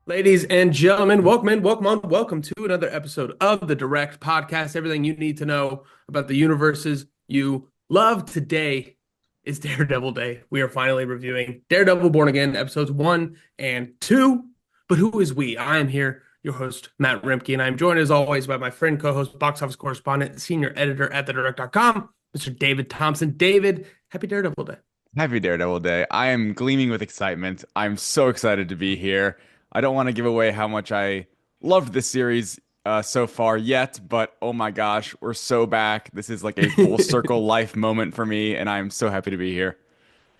Ladies and gentlemen, welcome in, welcome on, welcome to another episode of the Direct Podcast. Everything you need to know about the universes you love. Today is Daredevil Day. We are finally reviewing Daredevil Born Again, episodes 1 and 2. But who is we? I am here, your host, Matt Roembke, and I'm joined as always by my friend, co-host, box office correspondent, senior editor at thedirect.com, Mr. David Thompson. David, happy Daredevil Day. Happy Daredevil Day. I am gleaming with excitement. I'm so excited to be here. I don't want to give away how much I loved this series so far yet, but oh my gosh, we're so back. This is like a full circle life moment for me, and I'm so happy to be here.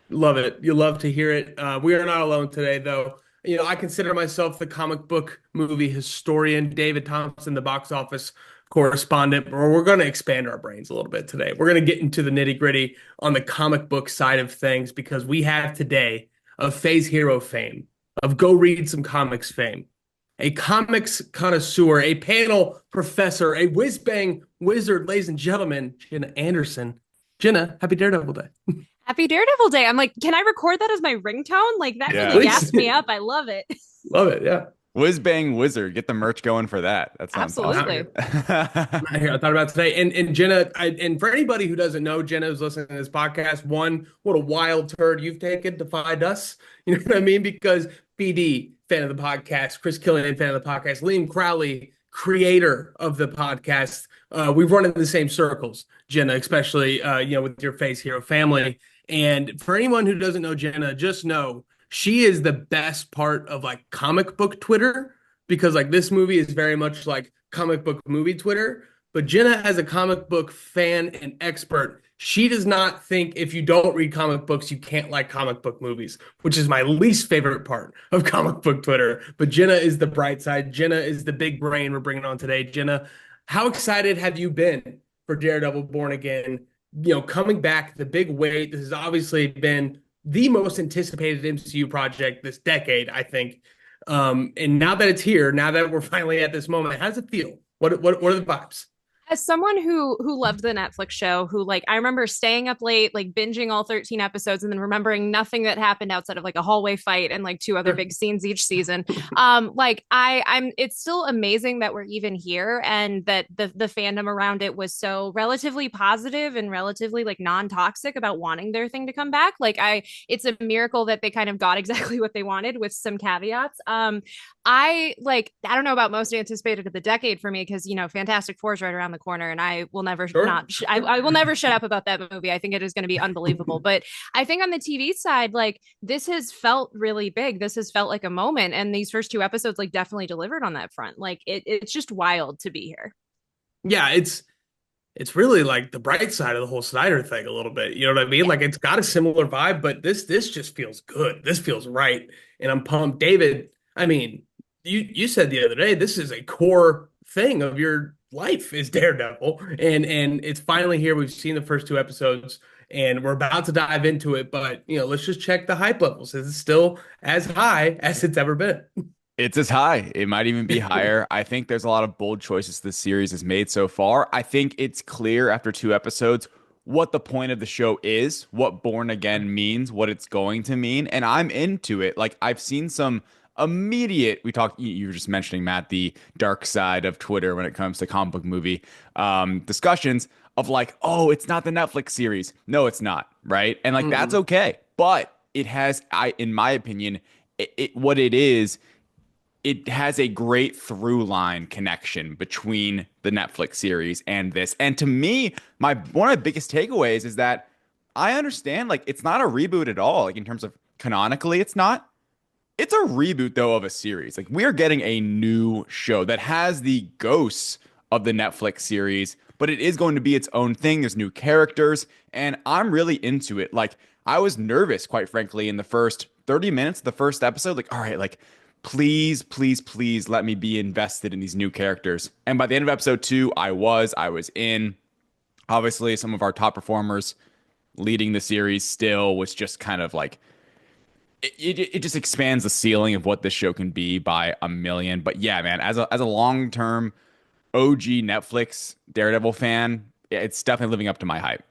Love it. You love to hear it. We are not alone today, though. I consider myself the comic book movie historian, David Thompson, the box office correspondent. But we're going to expand our brains a little bit today. We're going to get into the nitty-gritty on the comic book side of things because we have today of Phase Hero fame, of go read some comics fame, a comics connoisseur, a panel professor, a whiz-bang wizard, ladies and gentlemen, Jenna Anderson. Jenna, happy Daredevil Day. Happy Daredevil Day. I'm like, can I record that as my ringtone? Like that Yeah. really Please. gassed me up. I love it. Love it. Yeah. Whiz Bang Wizard. Get the merch going for that. That sounds awesome. Absolutely. Not here. I thought about today. And Jenna, and for anybody who doesn't know, Jenna is listening to this podcast. One, what a wild turd you've taken to find us. You know what I mean? Because BD, fan of the podcast, Chris Killian, fan of the podcast, Liam Crowley, creator of the podcast. We've run in the same circles, Jenna, especially with your Face Hero family. And for anyone who doesn't know Jenna, just know she is the best part of like comic book Twitter because like this movie is very much like comic book movie Twitter. But Jenna, as a comic book fan and expert, she does not think if you don't read comic books, you can't like comic book movies, which is my least favorite part of comic book Twitter. But Jenna is the bright side. Jenna is the big brain we're bringing on today. Jenna, how excited have you been for Daredevil Born Again? Coming back, the big wait. This has obviously been the most anticipated MCU project this decade, I think. And now that it's here, now that we're finally at this moment, how does it feel? What are the vibes? As someone who loved the Netflix show, who like I remember staying up late, like binging all 13 episodes and then remembering nothing that happened outside of like a hallway fight and like two other big scenes each season. I'm it's still amazing that we're even here and that the fandom around it was so relatively positive and relatively like non-toxic about wanting their thing to come back. It's a miracle that they kind of got exactly what they wanted with some caveats. I don't know about most anticipated of the decade for me because Fantastic Four is right around the corner, and I will never Sure. I will never shut up about that movie. I think it is going to be unbelievable. But I think on the TV side, like this has felt really big. This has felt like a moment, and these first two episodes like definitely delivered on that front. Like it's just wild to be here. Yeah, it's really like the bright side of the whole Snyder thing a little bit. You know what I mean? Yeah. Like it's got a similar vibe, but this just feels good. This feels right, and I'm pumped. David, I mean, you said the other day this is a core thing of your life is Daredevil, and it's finally here. We've seen the first two episodes, and we're about to dive into it. But let's just check the hype levels. Is it still as high as it's ever been? It's as high. It might even be higher. I think there's a lot of bold choices this series has made so far. I think it's clear after two episodes what the point of the show is, what Born Again means, what it's going to mean, and I'm into it. Like I've seen some immediate you were just mentioning Matt the dark side of Twitter when it comes to comic book movie discussions of like, oh, it's not the Netflix series. No, it's not, right? And like that's Mm-mm. okay. But it has in my opinion, what it is, it has a great through line connection between the Netflix series and this. And to me, my one of the biggest takeaways is that I understand like it's not a reboot at all. Like in terms of canonically, it's not. It's a reboot though of a series. Like we are getting a new show that has the ghosts of the Netflix series, but it is going to be its own thing. There's new characters, and I'm really into it. Like I was nervous, quite frankly, in the first 30 minutes of the first episode. Like, all right, like please, please, please let me be invested in these new characters. And by the end of episode two, I was in. Obviously, some of our top performers leading the series still was just kind of like it just expands the ceiling of what this show can be by a million. But yeah, man, as a long term OG Netflix Daredevil fan, it's definitely living up to my hype.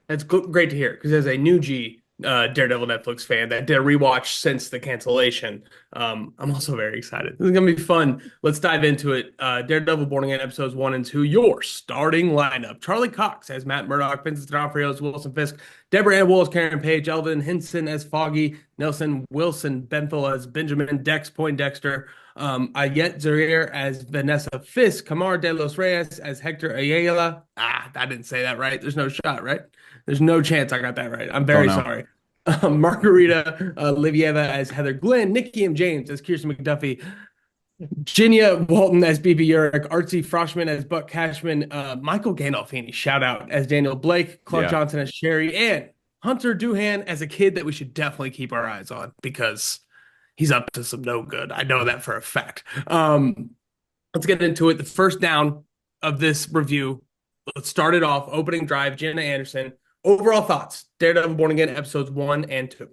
That's great to hear because as a new G, Daredevil Netflix fan that did a rewatch since the cancellation. I'm also very excited. This is gonna be fun. Let's dive into it. Daredevil Born Again episodes 1 and 2. Your starting lineup: Charlie Cox as Matt Murdock, Vincent D'Onofrio as Wilson Fisk, Deborah Ann Wool as Karen Page, Elvin Henson as Foggy, Nelson Wilson Benthel as Benjamin Dex Poindexter, Ayet Zarir as Vanessa Fisk, Kamar De Los Reyes as Hector Ayala. I didn't say that right. There's no shot, right? There's no chance I got that right. I'm Don't very know. sorry. Margarita Livieva as Heather Glenn, Nikki M. James as Kirsten McDuffie, Jinya Walton as BB Urich, Artsy Froshman as Buck Cashman, Michael Gandolfini, shout out, as Daniel Blake, Clark Yeah. Johnson as Sherry, and Hunter Doohan as a kid that we should definitely keep our eyes on because he's up to some no good. I know that for a fact. Let's get into it. The first down of this review. Let's start it off. Opening drive, Jenna Anderson. Overall thoughts, Daredevil Born Again episodes 1 and 2.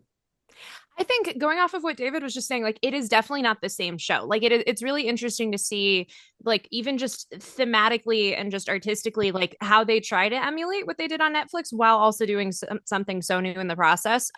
I think going off of what David was just saying, like it is definitely not the same show. Like it's really interesting to see, like even just thematically and just artistically, like how they try to emulate what they did on Netflix while also doing something so new in the process.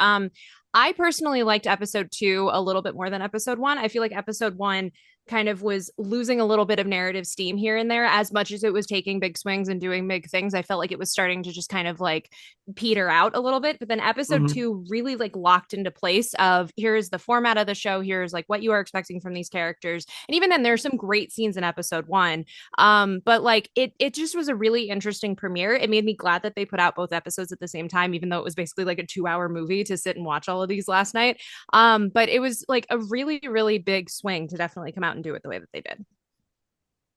I personally liked episode 2 a little bit more than episode 1. I feel like episode 1 kind of was losing a little bit of narrative steam here and there. As much as it was taking big swings and doing big things, I felt like it was starting to just kind of like peter out a little bit. But then episode Mhm. 2 really like locked into place of here's the format of the show, here's like what you are expecting from these characters. And even then there's some great scenes in episode 1. But like it just was a really interesting premiere. It made me glad that they put out both episodes at the same time, even though it was basically like a 2-hour movie to sit and watch all of these last night. But it was like a really, really big swing to definitely come out and do it the way that they did.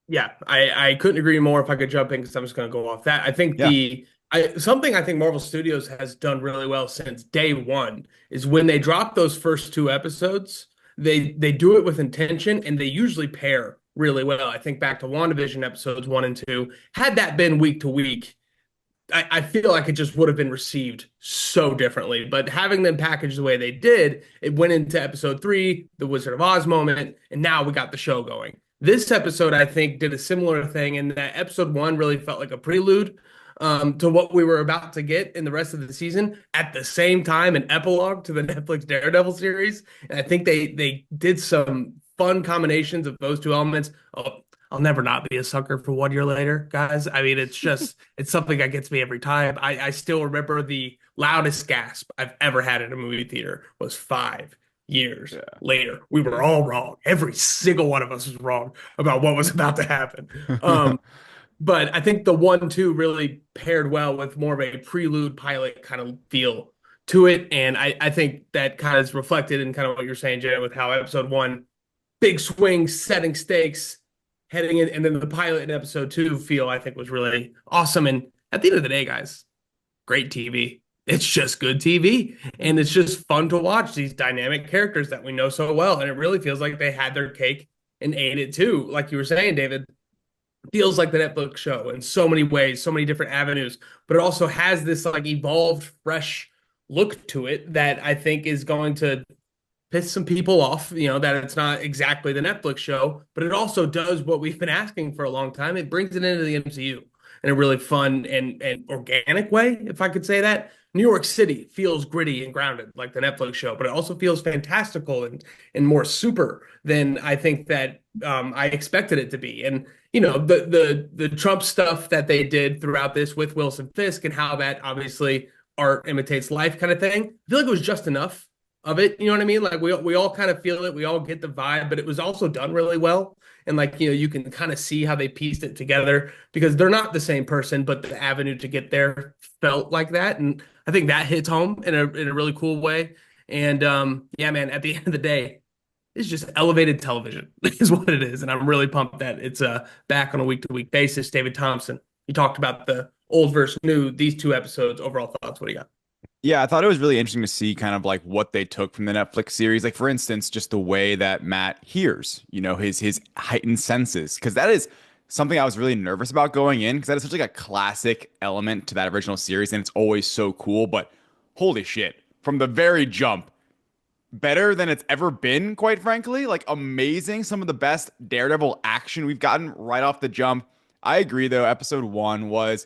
Yeah, I couldn't agree more if I could jump in because I'm just going to go off that. I think Yeah. something I think Marvel Studios has done really well since day one is when they drop those first 2 episodes, they do it with intention and they usually pair really well. I think back to WandaVision episodes 1 and 2. Had that been week to week, I feel like it just would have been received so differently. But having them packaged the way they did, it went into episode 3, the Wizard of Oz moment, and now we got the show going. This episode, I think, did a similar thing in that episode 1 really felt like a prelude to what we were about to get in the rest of the season. At the same time, an epilogue to the Netflix Daredevil series. And I think they did some fun combinations of those two elements. Oh, I'll never not be a sucker for 1 year later, guys. I mean, it's something that gets me every time. I still remember the loudest gasp I've ever had in a movie theater was 5 years later. We were all wrong. Every single one of us was wrong about what was about to happen. But I think the 1-2 really paired well with more of a prelude pilot kind of feel to it. And I think that kind of is reflected in kind of what you're saying, Jenna, with how episode 1, big swings, setting stakes, heading in, and then the pilot in episode 2 feel I think was really awesome. And at the end of the day, guys, great TV. It's just good TV. And it's just fun to watch these dynamic characters that we know so well. And it really feels like they had their cake and ate it too. Like you were saying, David, feels like the Netflix show in so many ways, so many different avenues, but it also has this like evolved, fresh look to it that I think is going to piss some people off, that it's not exactly the Netflix show, but it also does what we've been asking for a long time. It brings it into the MCU in a really fun and organic way, if I could say that. New York City feels gritty and grounded like the Netflix show, but it also feels fantastical and more super than I think that I expected it to be. And the Trump stuff that they did throughout this with Wilson Fisk and how that obviously art imitates life kind of thing. I feel like it was just enough of it. You know what I mean? Like we all kind of feel it. We all get the vibe, but it was also done really well. And like, you can kind of see how they pieced it together because they're not the same person, but the avenue to get there felt like that. And I think that hits home in a really cool way. And yeah, man, at the end of the day, it's just elevated television is what it is. And I'm really pumped that it's back on a week to week basis. David Thompson, you talked about the old versus new, these 2 episodes. Overall thoughts, what do you got? Yeah, I thought it was really interesting to see kind of like what they took from the Netflix series. Like for instance, just the way that Matt hears, his heightened senses, because that is something I was really nervous about going in, because that is such like a classic element to that original series, and it's always so cool. But holy shit, from the very jump, better than it's ever been, quite frankly. Like amazing, some of the best Daredevil action we've gotten right off the jump. I agree though, episode 1 was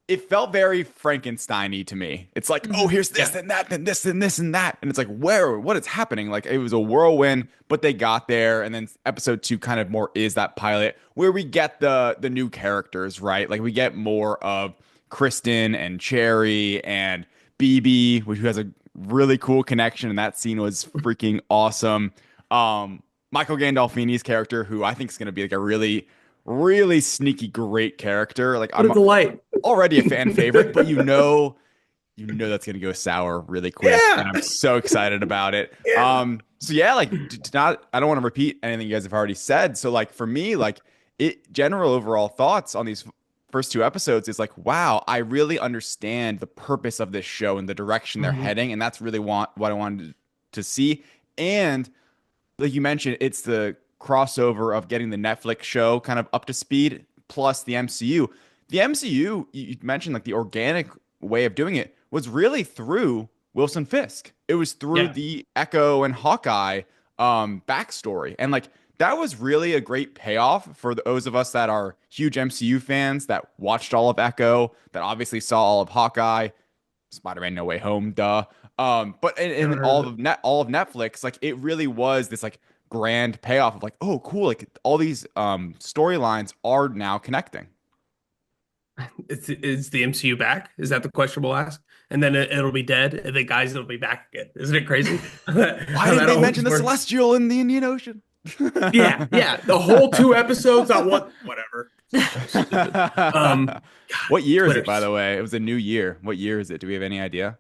it felt very Frankenstein-y to me. It's like, oh, here's this Yeah. and that, and this and this and that. And it's like, what is happening? Like it was a whirlwind, but they got there. And then episode 2 kind of more is that pilot where we get the new characters, right? Like we get more of Kristen and Cherry and BB, who has a really cool connection. And that scene was freaking awesome. Michael Gandolfini's character, who I think is going to be like a really, really sneaky, great character. Like What a I'm delight. already a fan favorite, but you know that's gonna go sour really quick, and Yeah. I'm so excited about it. Yeah. So yeah, like to not, I don't want to repeat anything you guys have already said. So like for me, like general overall thoughts on these first 2 episodes is like, wow, I really understand the purpose of this show and the direction they're Mhm. heading, and that's really what I wanted to see. And like you mentioned, it's the crossover of getting the Netflix show kind of up to speed plus the MCU. The MCU, you mentioned like the organic way of doing it was really through Wilson Fisk. It was through Yeah. the Echo and Hawkeye backstory. And like that was really a great payoff for those of us that are huge MCU fans that watched all of Echo, that obviously saw all of Hawkeye, Spider-Man No Way Home, duh. But Never in heard of it. all of Netflix, like it really was this like grand payoff of like, oh, cool, like all these storylines are now connecting. Is the MCU back? Is that the question we'll ask? And then it'll be dead, and then guys, it'll be back again. Isn't it crazy? Why How didn't that they always mention the works. Celestial in the Indian Ocean? Yeah, yeah. The whole 2 episodes on whatever. Stupid. God, What year is it, by Twitter's. the way? It was a new year. What year is it? Do we have any idea?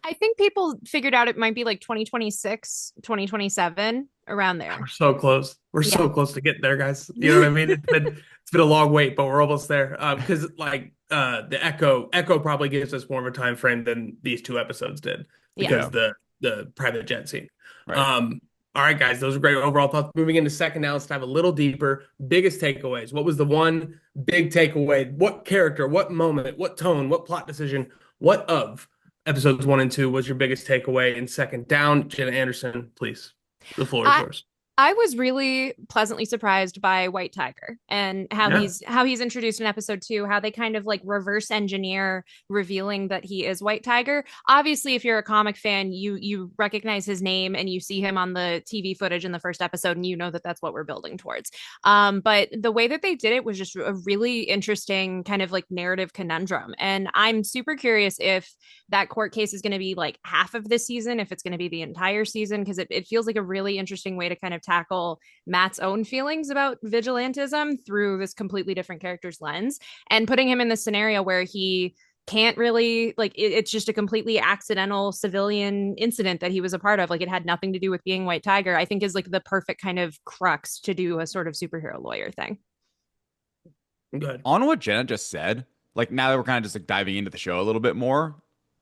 I think people figured out it might be like 2026, 2027, around there. We're so close. We're Yeah. so close to getting there, guys. You know what I mean? It's been a long wait, but we're almost there. Because like the Echo probably gives us more of a time frame than these 2 episodes did Yeah. because Yeah, the private jet scene. right. All right, guys, those are great overall thoughts. Moving into second now, let's dive a little deeper. Biggest takeaways. What was the one big takeaway? What character, what moment, what tone, what plot decision, what of episodes 1 and 2 was your biggest takeaway? And second down, Jenna Anderson, please. The floor is I, yours. I was really pleasantly surprised by White Tiger and how Yeah. he's introduced in episode 2, how they kind of like reverse engineer revealing that he is White Tiger. Obviously, if you're a comic fan, you recognize his name and you see him on the TV footage in the first episode, and you know that that's what we're building towards. But the way that they did it was just a really interesting kind of like narrative conundrum, and I'm super curious if that court case is going to be like half of this season, if it's going to be the entire season, because it feels like a really interesting way to kind of tackle Matt's own feelings about vigilantism through this completely different character's lens, and putting him in this scenario where he can't really like it's just a completely accidental civilian incident that he was a part of, like it had nothing to do with being White Tiger. I think is like the perfect kind of crux to do a sort of superhero lawyer thing. Good. On what Jenna just said, like now that we're kind of just like diving into the show a little bit more,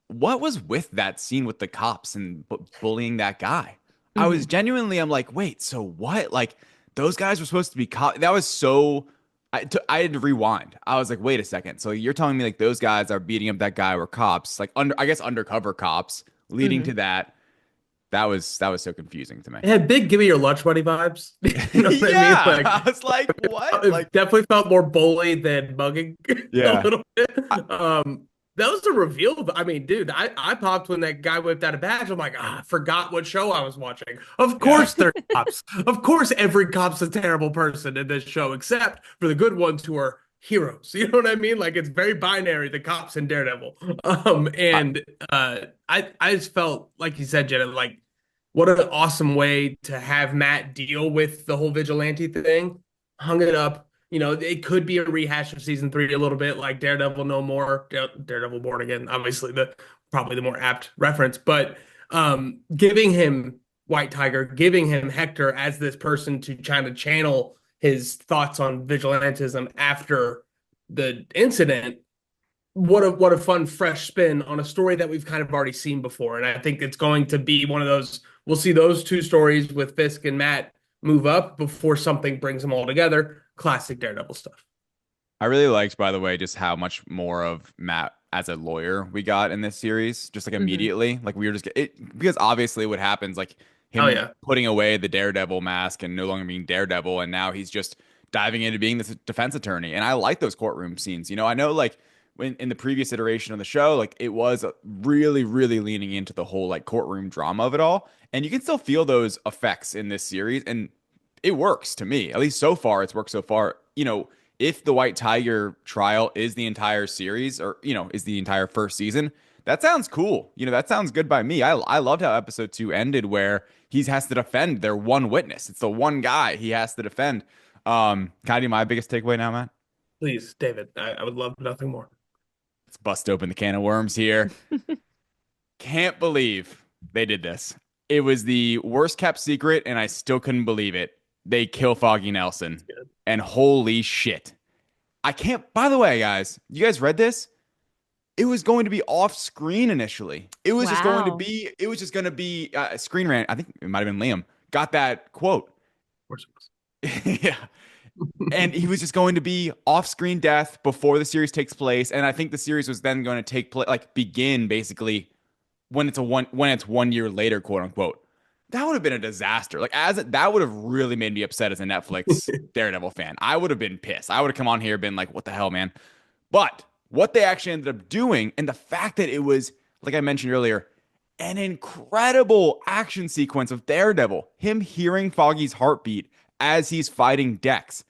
what was with that scene with the cops and bullying that guy? I was Mhm. genuinely, I'm like, wait, so what? Like those guys were supposed to be cops. That was so. I had to rewind. I was like, wait a second. So you're telling me like those guys are beating up that guy were cops, like I guess undercover cops, leading Mhm. to that. That was so confusing to me. It had big "Give me your lunch money" vibes. You know what I mean? Yeah, Like I was like, what? it Like, definitely felt more bully than mugging a yeah. little bit. That was a reveal. I mean, dude, I popped when that guy whipped out a badge. I'm like, I forgot what show I was watching. Of Yeah. course they're cops. Of course every cop's a terrible person in this show, except for the good ones who are heroes. You know what I mean? Like it's very binary, the cops and Daredevil. I, And I just felt like you said, Jenna, like what an awesome way to have Matt deal with the whole vigilante thing. Hung it up. You know, it could be a rehash of season 3 a little bit, like Daredevil No More, Daredevil Born Again, obviously probably the more apt reference, but giving him White Tiger, giving him Hector as this person to kind of channel his thoughts on vigilantism after the incident. What a fun fresh spin on a story that we've kind of already seen before. And I think it's going to be one of those, we'll see those 2 stories with Fisk and Matt move up before something brings them all together. Classic Daredevil stuff. I really liked, by the way, just how much more of Matt as a lawyer we got in this series, just like Mhm. immediately. Like we were just because obviously what happens, like Oh him yeah. putting away the Daredevil mask and no longer being Daredevil, and now he's just diving into being this defense attorney. And I like those courtroom scenes. You know, I know like when in the previous iteration of the show, like it was really, really leaning into the whole like courtroom drama of it all. And you can still feel those effects in this series. And it works to me. At least so far, it's worked so far. If the White Tiger trial is the entire series or, is the entire first season, that sounds cool. That sounds good by me. I loved how episode 2 ended where he has to defend their one witness. It's the one guy he has to defend. Can I do my biggest takeaway now, Matt? Please, David. I would love nothing more. Let's bust open the can of worms here. Can't believe they did this. It was the worst kept secret, and I still couldn't believe it. They kill Foggy Nelson. And holy shit. I can't, by the way, guys, you guys read this? It was going to be off screen initially. It was just going to be Screen Rant. I think it might have been Liam got that quote. Of course it was. Yeah. And he was just going to be off-screen death before the series takes place. And I think the series was then going to take place, like begin basically when it's 1 year later, quote unquote. That would have been a disaster. That would have really made me upset as a Netflix Daredevil fan. I would have been pissed. I would have come on here and been like, what the hell, man? But what they actually ended up doing, and the fact that it was, like I mentioned earlier, an incredible action sequence of Daredevil, him hearing Foggy's heartbeat as he's fighting Dex.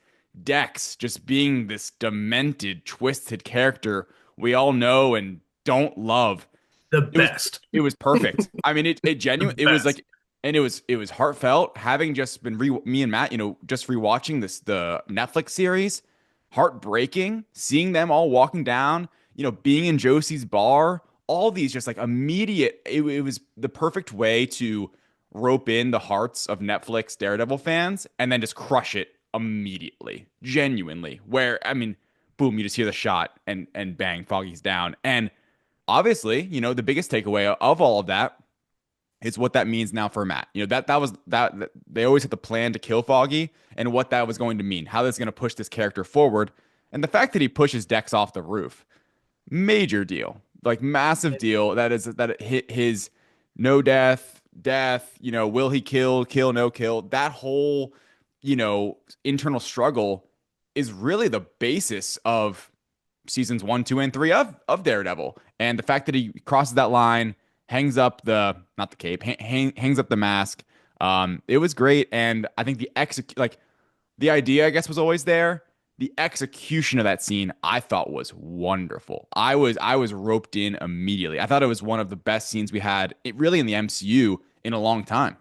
Dex just being this demented, twisted character we all know and don't love. The best. It was perfect. I mean, it genuinely, it was like, and it was heartfelt. Having just been me and Matt, just rewatching the Netflix series, heartbreaking. Seeing them all walking down, being in Josie's bar, all these just like immediate. It was the perfect way to rope in the hearts of Netflix Daredevil fans and then just crush it immediately, genuinely. Where I mean, boom, you just hear the shot and bang, Foggy's down. And obviously, the biggest takeaway of all of that is what that means now for Matt. That they always had the plan to kill Foggy and what that was going to mean, how that's going to push this character forward. And the fact that he pushes Dex off the roof, major deal, like massive deal. That it hit his no death, will he kill, no kill. That whole, internal struggle is really the basis of seasons 1, 2, and 3 of Daredevil. And the fact that he crosses that line, hangs up not the cape, hangs up the mask. It was great. And I think the idea, I guess, was always there. The execution of that scene, I thought, was wonderful. I was roped in immediately. I thought it was one of the best scenes we had, really in the MCU in a long time.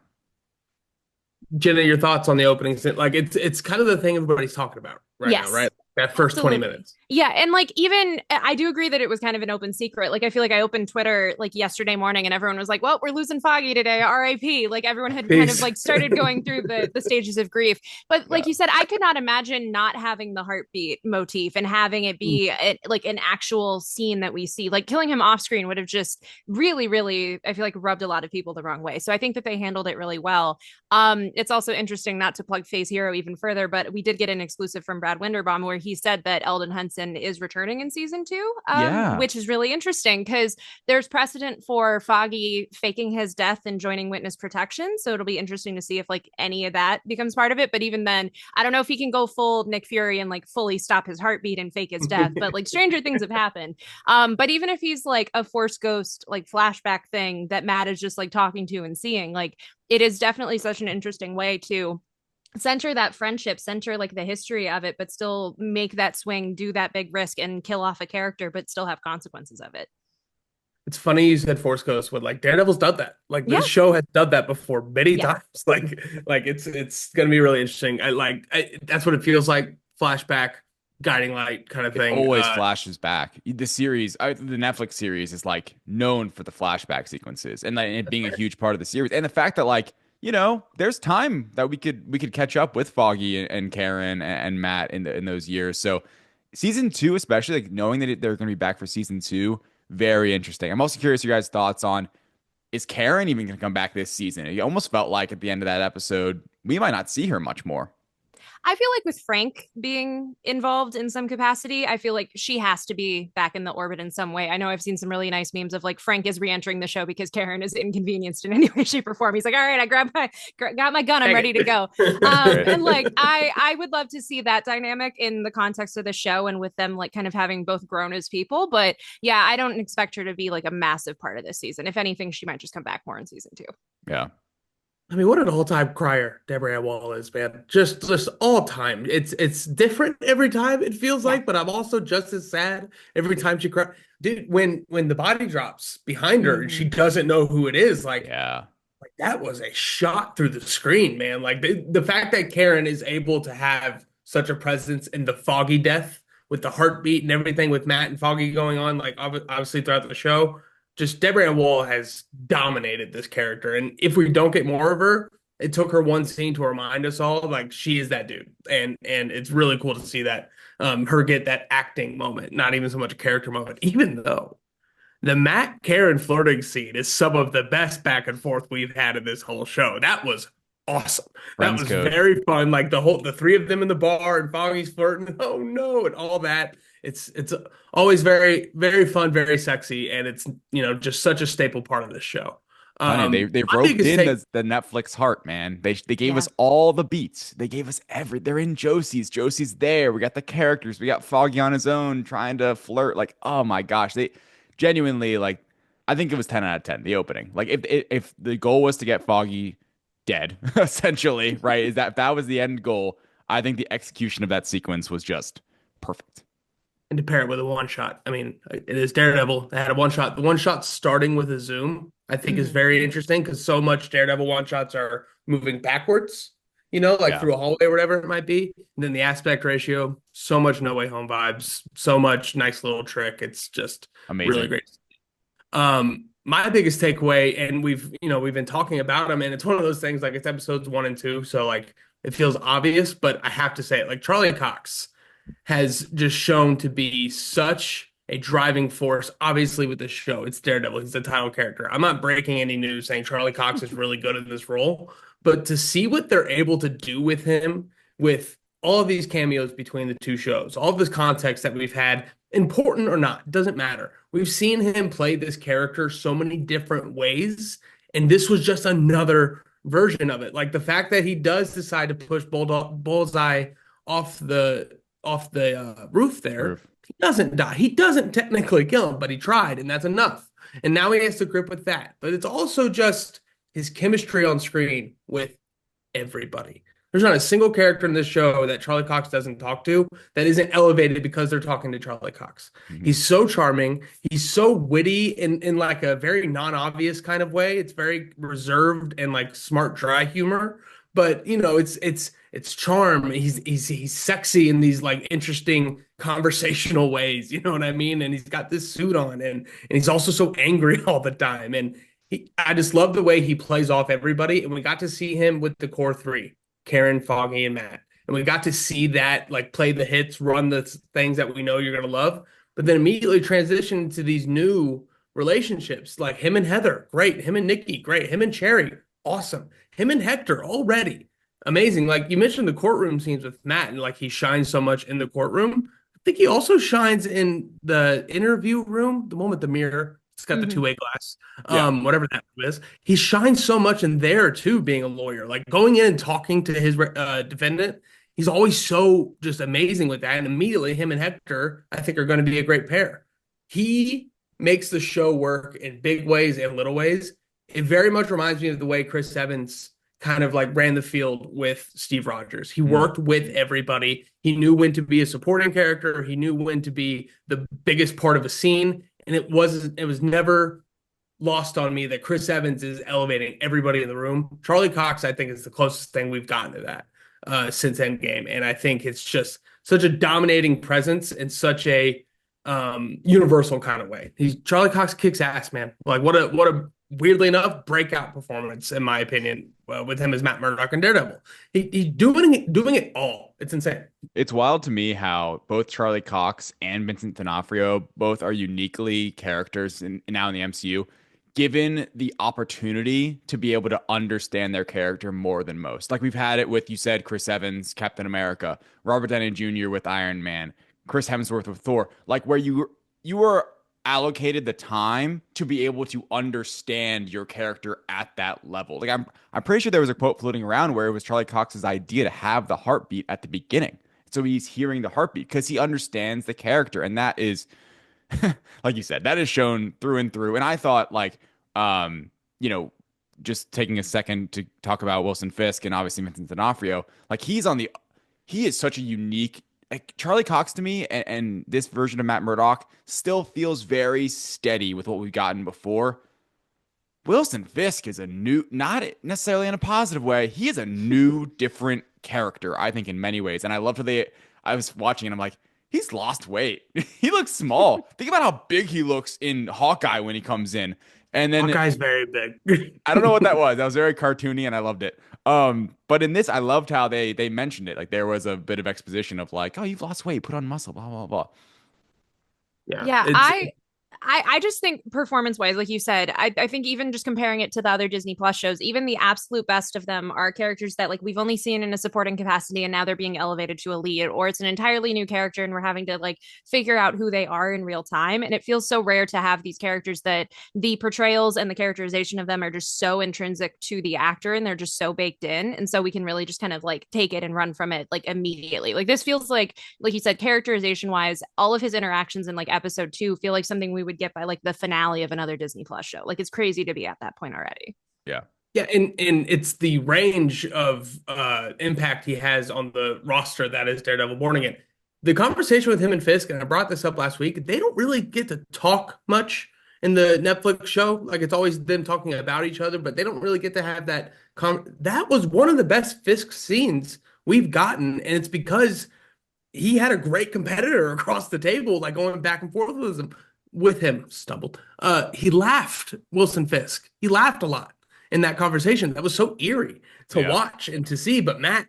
Jenna, your thoughts on the opening scene? Like it's kind of the thing everybody's talking about right now, right? That first Absolutely. 20 minutes. Yeah. And even I do agree that it was kind of an open secret. I feel like I opened Twitter yesterday morning and everyone was like, well, we're losing Foggy today. RIP. Everyone had kind of started going through the stages of grief. But like you said, I could not imagine not having the heartbeat motif and having it be an actual scene that we see. Killing him off screen would have just really, really, I feel like rubbed a lot of people the wrong way. So I think that they handled it really well. It's also interesting, not to plug Phase Hero even further, but we did get an exclusive from Brad Winderbaum where he said that Eldon Henson is returning in season 2, which is really interesting because there's precedent for Foggy faking his death and joining witness protection. So it'll be interesting to see if any of that becomes part of it. But even then, I don't know if he can go full Nick Fury and fully stop his heartbeat and fake his death. But stranger things have happened. But even if he's a Force Ghost flashback thing that Matt is just talking to and seeing, it is definitely such an interesting way to center that friendship, center the history of it, but still make that swing, do that big risk and kill off a character, but still have consequences of it. It's funny you said Force Ghost would Daredevil's done that. This show has done that before many times. It's gonna be really interesting. That's what it feels like. Flashback, guiding light kind of thing. It always flashes back. The series, the Netflix series is known for the flashback sequences and it being a huge part of the series. And the fact that there's time that we could catch up with Foggy and Karen and Matt in those years. So season 2, especially knowing that they're going to be back for season 2, very interesting. I'm also curious your guys' thoughts on, is Karen even going to come back this season? It almost felt like at the end of that episode, we might not see her much more. I feel like with Frank being involved in some capacity, I feel like she has to be back in the orbit in some way. I know I've seen some really nice memes of like Frank is re-entering the show because Karen is inconvenienced in any way, shape, or form. He's like, "All right, I got my gun, I'm Dang ready to go." That's great. And like I would love to see that dynamic in the context of the show and with them like kind of having both grown as people. But yeah, I don't expect her to be like a massive part of this season. If anything, she might just come back more in season 2. Yeah. I mean, what an all-time crier Deborah Wall is, man. Just all time. It's different every time it feels Yeah. like, but I'm also just as sad every time she cries. Dude, when the body drops behind her and she Mm-hmm. doesn't know who it is, Yeah. like that was a shot through the screen, man. Like the fact that Karen is able to have such a presence in the Foggy death with the heartbeat and everything with Matt and Foggy going on, like obviously throughout the show, just Deborah Ann Woll has dominated this character. And if we don't get more of her, it took her one scene to remind us all like she is that dude. And it's really cool to see that her get that acting moment, not even so much a character moment, even though the Matt Karen flirting scene is some of the best back and forth we've had in this whole show. That was awesome. That Friends was code. very fun. Like the three of them in the bar and Foggy's flirting. Oh no, and all that. It's always very very fun, very sexy, and it's just such a staple part of this show. Honey, they My roped biggest in take. the Netflix heart, man. They gave Yeah. us all the beats. They gave us they're in Josie's. Josie's there. We got the characters. We got Foggy on his own trying to flirt. Like, oh my gosh. They genuinely like I think it was 10 out of 10, the opening. Like if the goal was to get Foggy dead, essentially, right? Is that if that was the end goal, I think the execution of that sequence was just perfect. And to pair it with a one shot. I mean, it is Daredevil. They had a one shot. The one shot starting with a zoom, I think, is Mm-hmm. very interesting because so much Daredevil one shots are moving backwards, like Yeah. through a hallway or whatever it might be. And then the aspect ratio, so much No Way Home vibes, so much nice little trick. It's just really Amazing. great. My biggest takeaway, and we've been talking about them, and it's one of those things like it's episodes 1 and 2, so like it feels obvious, but I have to say it. Like Charlie Cox has just shown to be such a driving force. Obviously, with this show, it's Daredevil. He's the title character. I'm not breaking any news saying Charlie Cox is really good in this role, but to see what they're able to do with him, with all of these cameos between the two shows, all of this context that we've had, important or not, doesn't matter. We've seen him play this character so many different ways, and this was just another version of it. Like the fact that he does decide to push Bullseye off the roof there. Roof. He doesn't die. He doesn't technically kill him, but he tried, and that's enough. And now he has to grip with that. But it's also just his chemistry on screen with everybody. There's not a single character in this show that Charlie Cox doesn't talk to that isn't elevated because they're talking to Charlie Cox. Mhm. He's so charming. He's so witty in like a very non-obvious kind of way. It's very reserved and like smart, dry humor. But it's charm. He's sexy in these like interesting conversational ways. You know what I mean? And he's got this suit on, and he's also so angry all the time. And I just love the way he plays off everybody. And we got to see him with the core three. Karen, Foggy, and Matt. And we got to see that like play the hits, run the things that we know you're gonna love, but then immediately transition into these new relationships, like him and Heather, great. Him and Nikki, great. Him and Cherry, awesome. Him and Hector, already amazing. Like you mentioned the courtroom scenes with Matt, and like he shines so much in the courtroom. I think he also shines in the interview room, the one with the mirror. It's got the Mm-hmm. two-way glass, Yeah. whatever that is. He shines so much in there too, being a lawyer, like going in and talking to his defendant. He's always so just amazing with that. And immediately, him and Hector, I think, are going to be a great pair. He makes the show work in big ways and little ways. It very much reminds me of the way Chris Evans kind of like ran the field with Steve Rogers. He Mm. worked with everybody. He knew when to be a supporting character. He knew when to be the biggest part of a scene. And it was never lost on me that Chris Evans is elevating everybody in the room. Charlie Cox, I think, is the closest thing we've gotten to that since Endgame, and I think it's just such a dominating presence in such a universal kind of way. Charlie Cox kicks ass, man. Like what a weirdly enough breakout performance in my opinion with him as Matt Murdock and Daredevil. He's doing it all. It's insane. It's wild to me how both Charlie Cox and Vincent D'Onofrio both are uniquely characters now in the MCU. given the opportunity to be able to understand their character more than most. Like we've had it with, you said, Chris Evans, Captain America, Robert Downey Jr. with Iron Man, Chris Hemsworth with Thor, like where you were allocated the time to be able to understand your character at that level. Like I'm pretty sure there was a quote floating around where it was Charlie Cox's idea to have the heartbeat at the beginning. So he's hearing the heartbeat because he understands the character. And that is, like you said, that is shown through and through. And I thought, like, you know, just taking a second to talk about Wilson Fisk and obviously Vincent D'Onofrio, like he is such a unique, like Charlie Cox to me, and this version of Matt Murdock still feels very steady with what we've gotten before. Wilson Fisk is a new, not necessarily in a positive way. He is a new, different character, I think, in many ways. And I loved how I was watching and I'm like, he's lost weight. He looks small. Think about how big he looks in Hawkeye when he comes in. And then Hawkeye's very big. I don't know what that was. That was very cartoony and I loved it. But in this, I loved how they mentioned it. Like there was a bit of exposition of like, oh, you've lost weight, put on muscle, blah, blah, blah. Yeah, I just think performance wise, like you said, I think even just comparing it to the other Disney Plus shows, even the absolute best of them are characters that like we've only seen in a supporting capacity and now they're being elevated to a lead, or it's an entirely new character and we're having to like figure out who they are in real time. And it feels so rare to have these characters that the portrayals and the characterization of them are just so intrinsic to the actor and they're just so baked in. And so we can really just kind of like take it and run from it like immediately. Like this feels like you said, characterization wise, all of his interactions in like episode 2 feel like something we would get by like the finale of another Disney Plus show. Like it's crazy to be at that point already. Yeah. Yeah, and it's the range of impact he has on the roster that is Daredevil Born Again. The conversation with him and Fisk, and I brought this up last week, they don't really get to talk much in the Netflix show. Like it's always them talking about each other, but they don't really get to have that. That was one of the best Fisk scenes we've gotten, and it's because he had a great competitor across the table, like going back and forth with him. Stumbled. He laughed, Wilson Fisk. He laughed a lot in that conversation. That was so eerie to watch and to see. But Matt,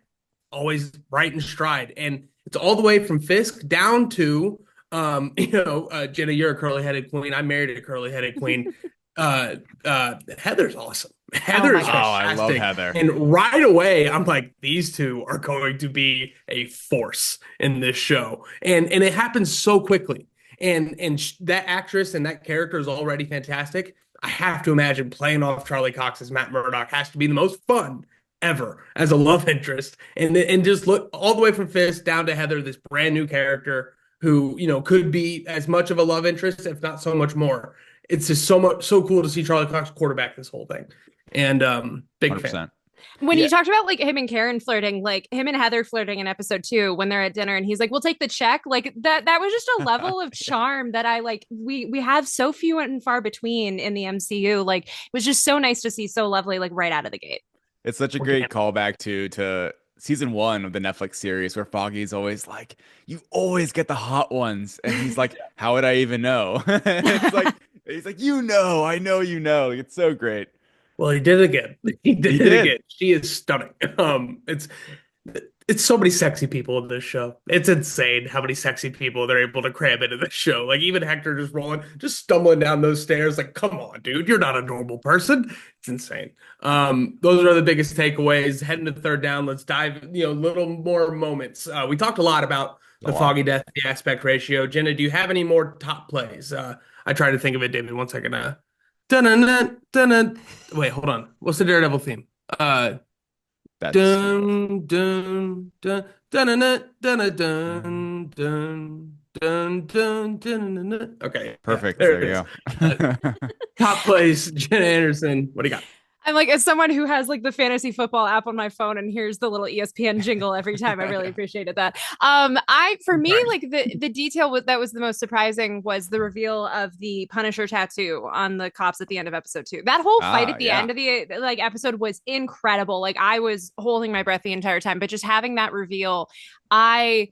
always right in stride. And it's all the way from Fisk down to, Jenna, you're a curly-headed queen. I married a curly-headed queen. Heather's awesome. Heather's fantastic. I love Heather. And right away, I'm like, these two are going to be a force in this show. And it happens so quickly. And that actress and that character is already fantastic. I have to imagine playing off Charlie Cox as Matt Murdock has to be the most fun ever as a love interest. And just look all the way from Fisk down to Heather, this brand new character who, could be as much of a love interest, if not so much more. It's just so cool to see Charlie Cox quarterback this whole thing. And big 100%. Fan. When you talked about like him and Karen flirting, like him and Heather flirting in episode 2 when they're at dinner and he's like, we'll take the check. Like that was just a level of charm that I like, we have so few and far between in the MCU. Like it was just so nice to see, so lovely, like right out of the gate. It's such a great callback to season 1 of the Netflix series where Foggy's always like, you always get the hot ones. And he's like, how would I even know? It's like, he's like, I know, Like, it's so great. Well, he did it again. He did it again. She is stunning. It's so many sexy people in this show. It's insane how many sexy people they're able to cram into this show. Like even Hector just stumbling down those stairs. Like, come on, dude, you're not a normal person. It's insane. Those are the biggest takeaways. Heading to third down. Let's dive. Little more moments. We talked a lot about the Foggy death, the aspect ratio. Jenna, do you have any more top plays? I tried to think of it, David. 1 second. Wait, hold on. What's the Daredevil theme? Dun dun dun dun dun dun dun dun dun. Okay. Perfect. There you go. Top plays, Jenna Anderson. What do you got? I'm like, as someone who has like the fantasy football app on my phone and hears the little ESPN jingle every time, I really appreciated that. For me, like the detail that was the most surprising was the reveal of the Punisher tattoo on the cops at the end of episode 2. That whole fight at the end of the episode was incredible. Like I was holding my breath the entire time, but just having that reveal, I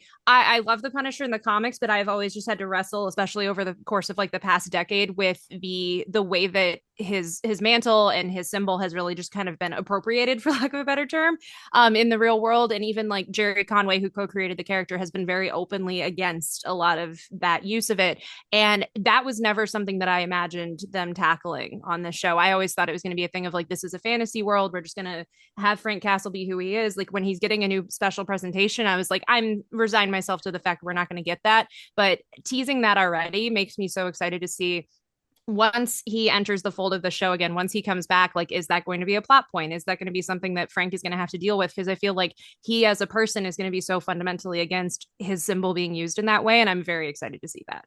love the Punisher in the comics, but I've always just had to wrestle, especially over the course of like the past decade, with the way that his mantle and his symbol has really just kind of been appropriated, for lack of a better term, in the real world. And even like Jerry Conway, who co-created the character, has been very openly against a lot of that use of it. And that was never something that I imagined them tackling on this show. I always thought it was going to be a thing of like, this is a fantasy world. We're just going to have Frank Castle be who he is. Like when he's getting a new special presentation, I was like, I'm resigned myself to the fact we're not going to get that. But teasing that already makes me so excited to see once he enters the fold of the show again, once he comes back, like, is that going to be a plot point? Is that going to be something that Frank is going to have to deal with? Because I feel like he as a person is going to be so fundamentally against his symbol being used in that way. And I'm very excited to see that.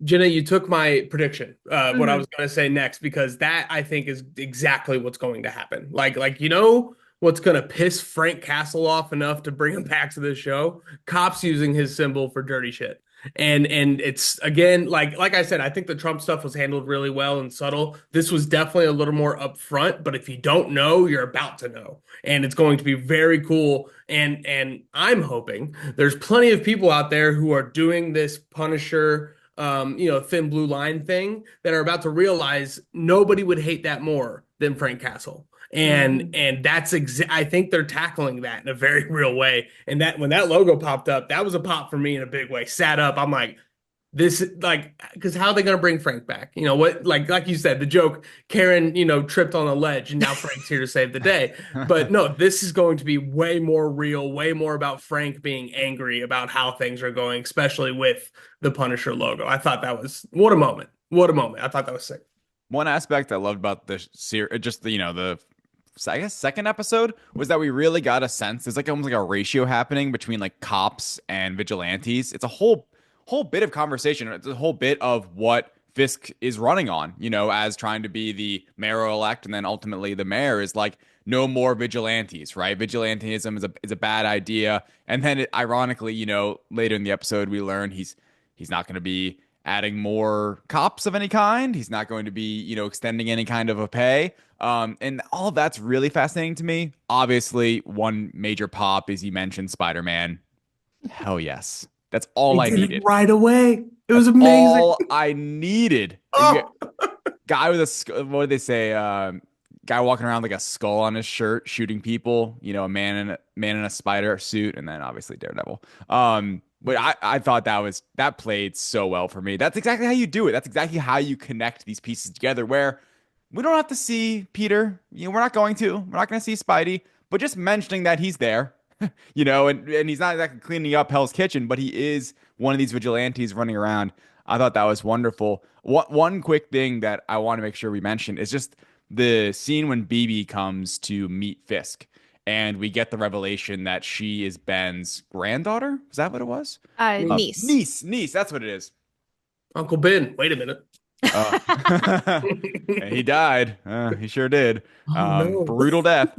Jenna, you took my prediction, what I Mm-hmm. was going to say next, because that I think is exactly what's going to happen. What's going to piss Frank Castle off enough to bring him back to this show? Cops using his symbol for dirty shit. And it's again like I said, I think the Trump stuff was handled really well and subtle. This was definitely a little more upfront, but if you don't know, you're about to know. And it's going to be very cool. And I'm hoping there's plenty of people out there who are doing this Punisher thin blue line thing that are about to realize nobody would hate that more than Frank Castle. And that's I think they're tackling that in a very real way. And that when that logo popped up, that was a pop for me in a big way. Sat up, I'm like, this like because how are they gonna bring Frank back? You know what? Like you said, the joke, Karen, tripped on a ledge and now Frank's here to save the day. But no, this is going to be way more real, way more about Frank being angry about how things are going, especially with the Punisher logo. I thought that was what a moment. What a moment. I thought that was sick. One aspect I loved about the series, just the I guess second episode, was that we really got a sense. There's like almost like a ratio happening between like cops and vigilantes. It's a whole bit of conversation. It's a whole bit of what Fisk is running on, as trying to be the mayor-elect, and then ultimately the mayor is like, no more vigilantes, right? Vigilantism is a bad idea. And then ironically, later in the episode, we learn he's not going to be adding more cops of any kind. He's not going to be, extending any kind of a pay. And all of that's really fascinating to me. Obviously, one major pop is you mentioned Spider-Man. Hell yes. That's all He I did it needed. right away. It was That's amazing. all I needed. Oh, Guy with what did they say? Guy walking around like a skull on his shirt, shooting people. A man in a spider suit, and then obviously Daredevil. But I thought that played so well for me. That's exactly how you do it. That's exactly how you connect these pieces together. Where we don't have to see Peter. We're not going to. We're not going to see Spidey. But just mentioning that he's there, and he's not exactly cleaning up Hell's Kitchen, but he is one of these vigilantes running around. I thought that was wonderful. One quick thing that I want to make sure we mention is just the scene when BB comes to meet Fisk, and we get the revelation that she is Ben's granddaughter. Is that what it was? Niece. Niece. That's what it is. Uncle Ben. Wait a minute. And he died. He sure did. Oh no. Brutal death.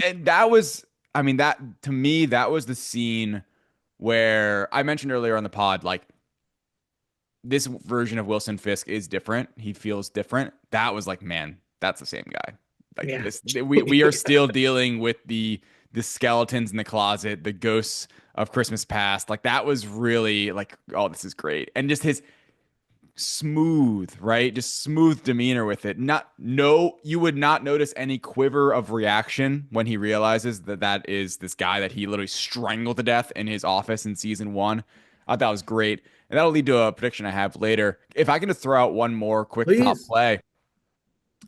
And that was, I mean, that to me, that was the scene where I mentioned earlier on the pod, like this version of Wilson Fisk is different. He feels different. That was like, man, that's the same guy. Like Yeah. we are still dealing with the skeletons in the closet, the ghosts of Christmas past. Like that was really like, oh, this is great. And just his smooth, right? Just smooth demeanor with it. You would not notice any quiver of reaction when he realizes that is this guy that he literally strangled to death in his office in season 1. I thought that was great. And that'll lead to a prediction I have later. If I can just throw out one more quick top Please. play.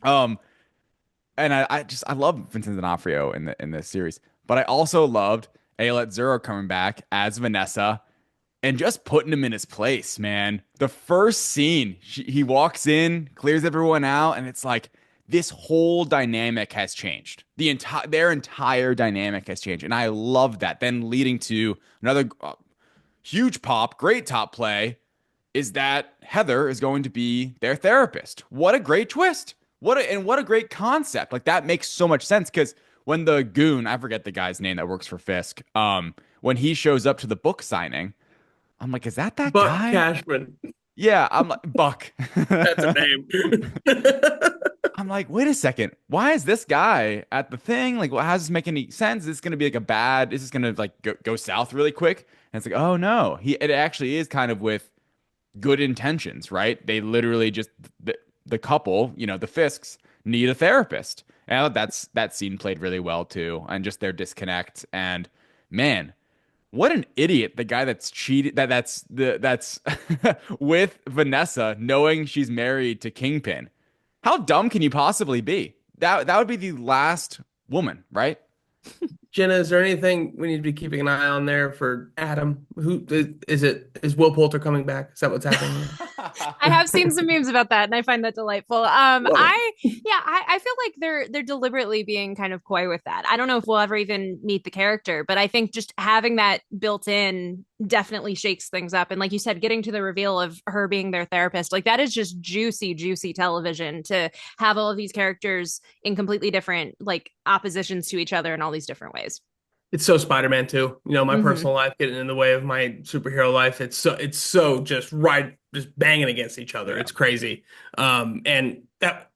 And I love Vincent D'Onofrio in this series, but I also loved Ayelet Zero coming back as Vanessa and just putting him in his place, man. The first scene, he walks in, clears everyone out, and it's like this whole dynamic has changed. Their entire dynamic has changed, and I love that. Then leading to another huge pop, great top play, is that Heather is going to be their therapist. What a great twist! What a great concept! Like that makes so much sense because when the goon, I forget the guy's name that works for Fisk, when he shows up to the book signing. I'm like, is that Buck guy? Cashman. Yeah, I'm like Buck. That's a name. I'm like, wait a second. Why is this guy at the thing? Like, well, how does this make any sense? Is this going to be like a bad? Is this going to like go south really quick? And it's like, oh no, it actually is kind of with good intentions, right? They literally just the couple, the Fisks need a therapist. And I thought that scene played really well too, and just their disconnect. And man, what an idiot! The guy that's cheated that's with Vanessa, knowing she's married to Kingpin. How dumb can you possibly be? That would be the last woman, right? Jenna, is there anything we need to be keeping an eye on there for Adam? Who is it? Is Will Poulter coming back? Is that what's happening? I have seen some memes about that, and I find that delightful. Love it. I feel like they're deliberately being kind of coy with that. I don't know if we'll ever even meet the character, but I think just having that built in definitely shakes things up. And like you said, getting to the reveal of her being their therapist, like that is just juicy, juicy television to have all of these characters in completely different like oppositions to each other in all these different ways. It's so Spider-Man too. My Mm-hmm. personal life getting in the way of my superhero life. It's so just banging against each other. Yeah. It's crazy. And that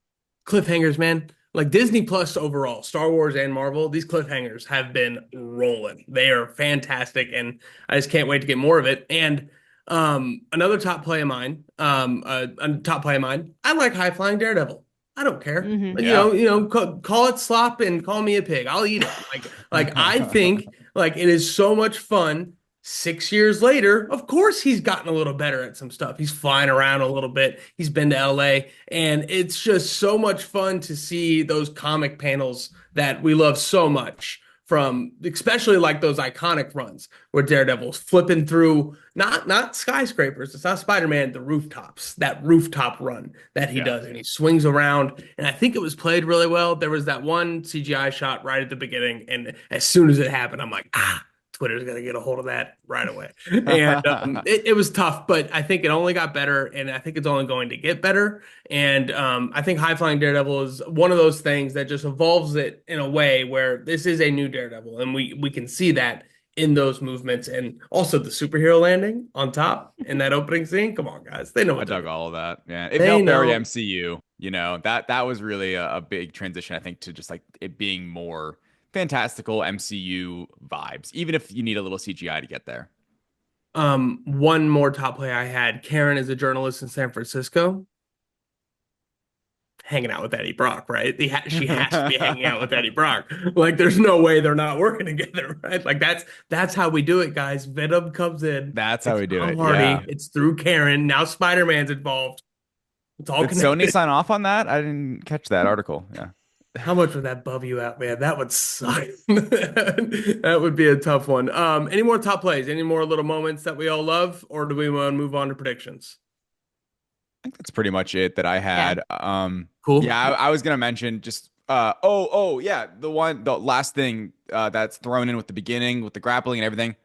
cliffhangers, man. Like Disney Plus overall, Star Wars and Marvel, these cliffhangers have been rolling. They are fantastic, and I just can't wait to get more of it. And another top play of mine, a top play of mine. I like High Flying Daredevil. I don't care. Mm-hmm. Yeah. Call it slop and call me a pig. I'll eat it. Like I think like it is so much fun. 6 years later, of course he's gotten a little better at some stuff. He's flying around a little bit. He's been to LA, and it's just so much fun to see those comic panels that we love so much from, especially like those iconic runs where Daredevil's flipping through not skyscrapers. It's not Spider-Man, the rooftops. That rooftop run that he Yeah. does, and he swings around. And I think it was played really well. There was that one CGI shot right at the beginning, and as soon as it happened, I'm like, Twitter's gonna get a hold of that right away. And it was tough, but I think it only got better, and I think it's only going to get better. And I think High Flying Daredevil is one of those things that just evolves it in a way where this is a new Daredevil, and we can see that in those movements, and also the superhero landing on top in that opening scene. Come on, guys, they know I what they're dug doing. all of that. Yeah, it They felt very know. MCU. That was really a big transition, I think, to just like it being more fantastical MCU vibes, even if you need a little CGI to get there. One more top play I had. Karen is a journalist in San Francisco, hanging out with Eddie Brock, right? She has to be hanging out with Eddie Brock. Like, there's no way they're not working together, right? Like that's how we do it, guys. Venom comes in. That's how It's we do Tom it. Yeah. Hardy. It's through Karen. Now Spider-Man's involved. It's all Did Sony connected. sign off on that? I didn't catch that article. Yeah. How much would that bub you out, man? That would suck. That would be a tough one. Any more top plays? Any more little moments that we all love, or do we want to move on to predictions? I think that's pretty much it that I Yeah. had. Cool. Yeah, I was gonna mention just yeah, the last thing that's thrown in with the beginning with the grappling and everything,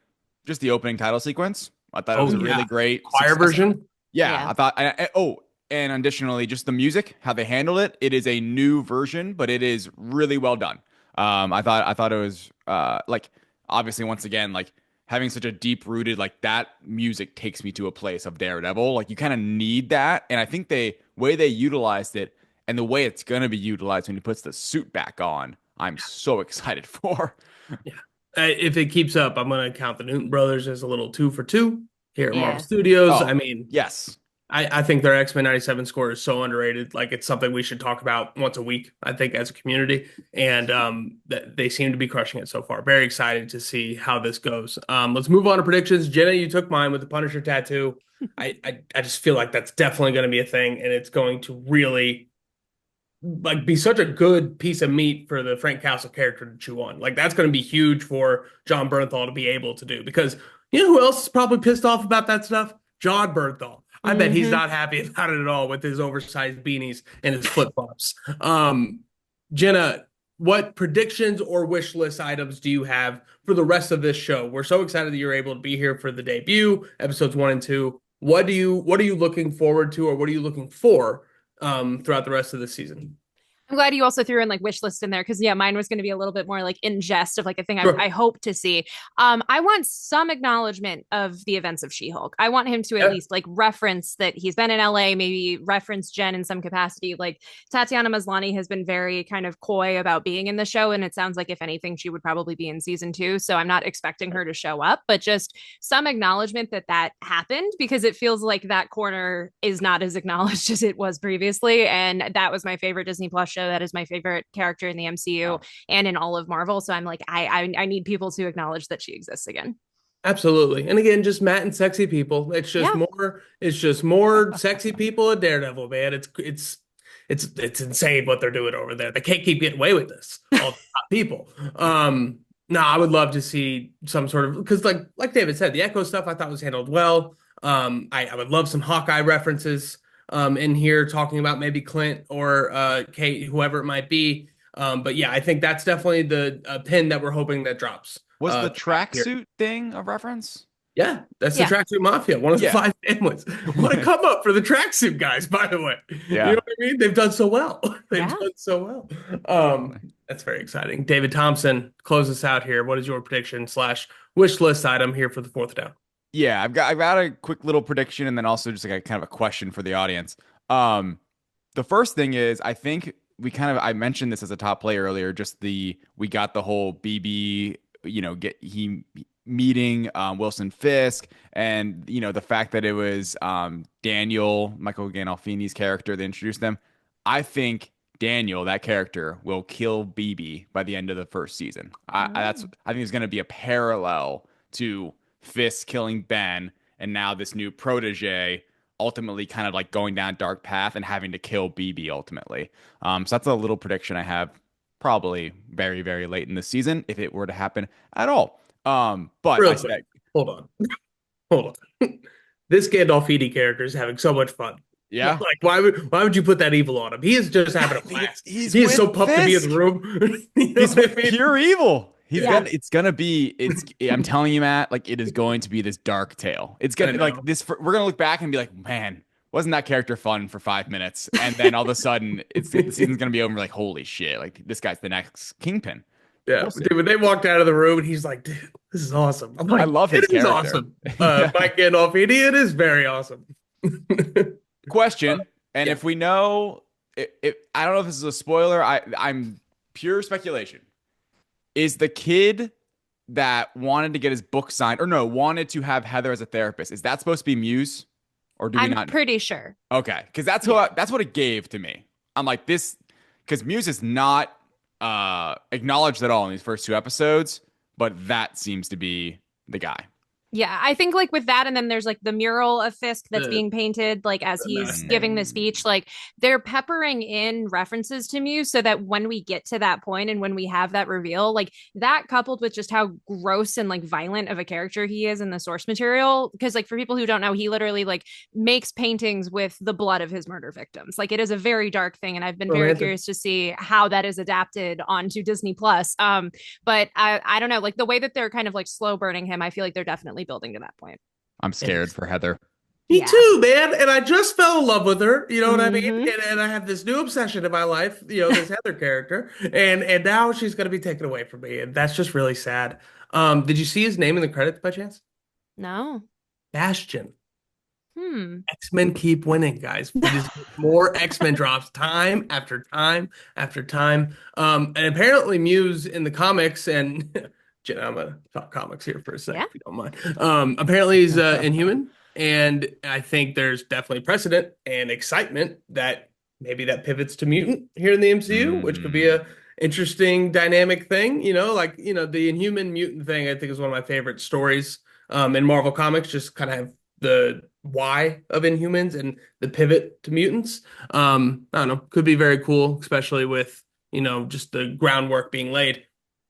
just the opening title sequence. I thought it Oh was a yeah, really great choir success. version. Yeah, Yeah. I thought. And additionally, just the music, how they handled it. It is a new version, but it is really well done. I thought it was like obviously once again like having such a deep rooted like that music takes me to a place of Daredevil. Like you kind of need that, and I think they way they utilized it and the way it's gonna be utilized when he puts the suit back on. I'm so excited for. Yeah. If it keeps up, I'm going to count the Newton brothers as a little two for two here at Marvel Yeah. Studios. Oh I mean, yes, I think their X-Men 97 score is so underrated. Like it's something we should talk about once a week, I think, as a community. And they seem to be crushing it so far. Very excited to see how this goes. Let's move on to predictions. Jenna, you took mine with the Punisher tattoo. I just feel like that's definitely going to be a thing, and it's going to really like be such a good piece of meat for the Frank Castle character to chew on. Like that's going to be huge for John Bernthal to be able to do because you know who else is probably pissed off about that stuff? John Bernthal. I bet he's Mm-hmm. not happy about it at all with his oversized beanies and his flip flops. Jenna, what predictions or wish list items do you have for the rest of this show? We're so excited that you're able to be here for the debut, episodes 1 and 2. What are you looking forward to, or what are you looking for throughout the rest of the season? I'm glad you also threw in like wish list in there because yeah, mine was going to be a little bit more like in jest of like a thing I Sure. hope to see. I want some acknowledgement of the events of She-Hulk. I want him to at Yeah. least like reference that he's been in LA, maybe reference Jen in some capacity. Like Tatiana Maslany has been very kind of coy about being in the show, and it sounds like if anything, she would probably be in season 2. So I'm not expecting her to show up, but just some acknowledgement that that happened because it feels like that corner is not as acknowledged as it was previously, and that was my favorite Disney Plus show. That is my favorite character in the MCU and in all of Marvel. So I'm like, I need people to acknowledge that she exists again. Absolutely. And again, just Matt and sexy people. Yeah. It's just more sexy people at Daredevil, man. It's insane what they're doing over there. They can't keep getting away with this. All the top people. No, I would love to see some sort of because like David said, the Echo stuff I thought was handled well. I would love some Hawkeye references in here talking about maybe Clint or Kate, whoever it might be. But yeah, I think that's definitely the pin that we're hoping that drops. Was the Here. tracksuit thing a reference? Yeah, that's the Yeah. tracksuit mafia, one of the Yeah. five families. What a come up for the tracksuit guys, by the way. You know Yeah. what I mean? They've done so well. They've Yeah. done so well. Definitely. That's very exciting. David Thompson, close us out here. What is your prediction / wish list item here for the fourth down? Yeah, I've got a quick little prediction and then also just like a kind of a question for the audience. The first thing is I think I mentioned this as a top play earlier, just we got the whole BB, get he meeting Wilson Fisk and the fact that it was Daniel, Michael Gandolfini's character that introduced them. I think Daniel, that character, will kill BB by the end of the first season. I think there's going to be a parallel to Fisk killing Ben, and now this new protege ultimately kind of like going down a dark path and having to kill BB ultimately. So that's a little prediction I have, probably very, very late in the season if it were to happen at all. But Real quick, hold on. Hold on. This Gandolfini character is having so much fun. Yeah. Like, why would you put that evil on him? He is just having a blast. He's He is with so pumped to be in the Fisk. room. You know He's what I mean? pure evil. Yeah. I'm telling you, Matt, like it is going to be this dark tale. It's I gonna know. like this. We're gonna look back and be like, man, wasn't that character fun for 5 minutes? And then all of a sudden, the season's gonna be over. Like, holy shit! Like this guy's the next kingpin. Yeah, We'll see. dude, when they walked out of the room and he's like, dude, this is awesome. I'm like, I love his it is character. awesome. Yeah. Mike Gandolfini, it is very awesome. Question, and yeah. if we know, I don't know if this is a spoiler. I'm pure speculation. Is the kid that wanted to get his book signed, or no, wanted to have Heather as a therapist, is that supposed to be Muse, or do we I'm not? pretty sure. Okay, because that's what it gave to me. I'm like this because Muse is not acknowledged at all in these first 2 episodes, but that seems to be the guy. Yeah, I think like with that, and then there's like the mural of Fisk that's The- being painted, like as the he's mask. giving the speech, like they're peppering in references to Muse so that when we get to that point and when we have that reveal, like that coupled with just how gross and like violent of a character he is in the source material, because like for people who don't know, he literally like makes paintings with the blood of his murder victims. Like it is a very dark thing, and I've been very Romantic. curious to see how that is adapted onto Disney Plus. But I don't know, like the way that they're kind of like slow burning him, I feel like they're definitely building to that point. I'm scared for Heather. Me Yeah. too, man. And I just fell in love with her. You know what I mean? Mhm. And I have this new obsession in my life, this Heather character. And now she's gonna be taken away from me. And that's just really sad. Did you see his name in the credits by chance? No. Bastion. Hmm. X-Men keep winning, guys. We just get more X-Men drops time after time after time. And apparently Muse in the comics and Jenna, I'm gonna talk comics here for a second, Yeah. if you don't mind. Apparently he's Inhuman, and I think there's definitely precedent and excitement that maybe that pivots to mutant here in the MCU, which could be a interesting dynamic thing. The Inhuman mutant thing, I think is one of my favorite stories in Marvel Comics. Just kind of have the why of Inhumans and the pivot to mutants. I don't know, could be very cool, especially with just the groundwork being laid.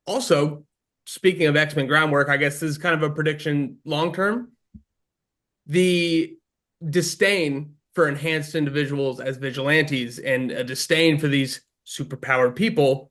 Also, speaking of X-Men groundwork, I guess this is kind of a prediction long term. The disdain for enhanced individuals as vigilantes and a disdain for these superpowered people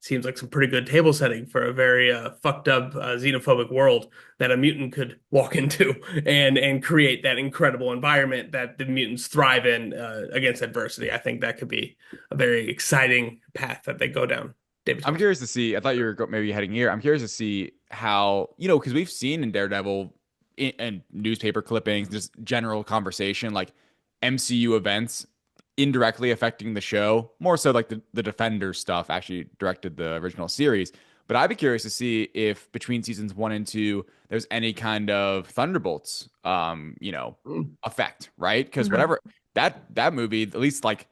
seems like some pretty good table setting for a very fucked up xenophobic world that a mutant could walk into and create that incredible environment that the mutants thrive in against adversity. I think that could be a very exciting path that they go down. David I'm Thompson. curious to see. I thought you were maybe heading here. I'm curious to see how, because we've seen in Daredevil and newspaper clippings, just general conversation, like MCU events indirectly affecting the show, more so like the Defenders stuff actually directed the original series. But I'd be curious to see if between seasons 1 and 2, there's any kind of Thunderbolts, effect, right? Because whatever that movie, at least like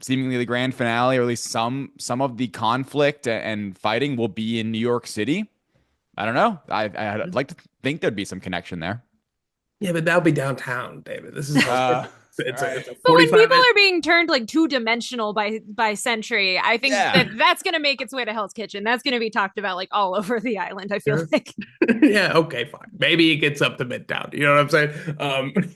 seemingly the grand finale, or at least some of the conflict and fighting will be in New York City. I don't know. I'd like to think there'd be some connection there. Yeah, but that'll be downtown, David. This is it's a But when 45 people minute. are being turned like two-dimensional by Sentry, I think that's going to make its way to Hell's Kitchen. That's going to be talked about like all over the island, I feel like. Yeah, okay, fine. Maybe it gets up to Midtown. You know what I'm saying?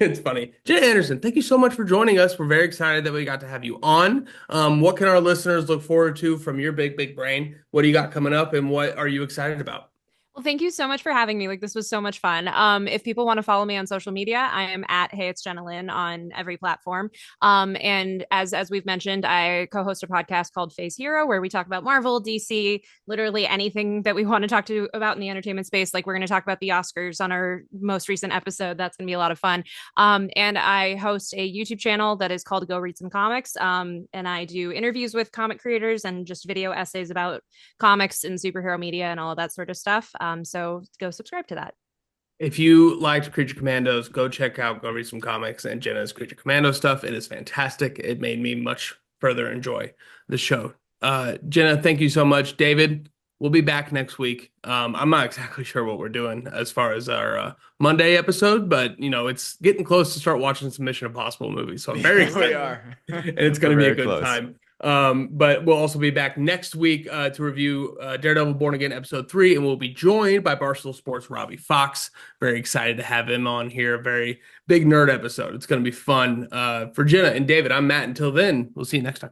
It's funny. Jenna Anderson, thank you so much for joining us. We're very excited that we got to have you on. What can our listeners look forward to from your big brain? What do you got coming up, and what are you excited about? Well, thank you so much for having me. Like, this was so much fun. If people want to follow me on social media, I am at Hey It's Jenna Lynn on every platform. And as we've mentioned, I co-host a podcast called Phase Hero, where we talk about Marvel, DC, literally anything that we want to talk to about in the entertainment space. Like, we're going to talk about the Oscars on our most recent episode. That's going to be a lot of fun. And I host a YouTube channel that is called Go Read Some Comics. And I do interviews with comic creators and just video essays about comics and superhero media and all of that sort of stuff. So go subscribe to that. If you liked Creature Commandos, go check out Go Read Some Comics and Jenna's Creature Commando stuff. It is fantastic. It made me much further enjoy the show. Jenna, thank you so much. David, we'll be back next week. I'm not exactly sure what we're doing as far as our Monday episode, but it's getting close to start watching some Mission Impossible movies. So I'm very excited. We are. And it's going to be a good close. time. But we'll also be back next week to review Daredevil Born Again episode 3, and we'll be joined by Barstool Sports Robbie Fox. Very excited to have him on here. A very big nerd episode. It's going to be fun. For Jenna and David, I'm Matt. Until then, we'll see you next time.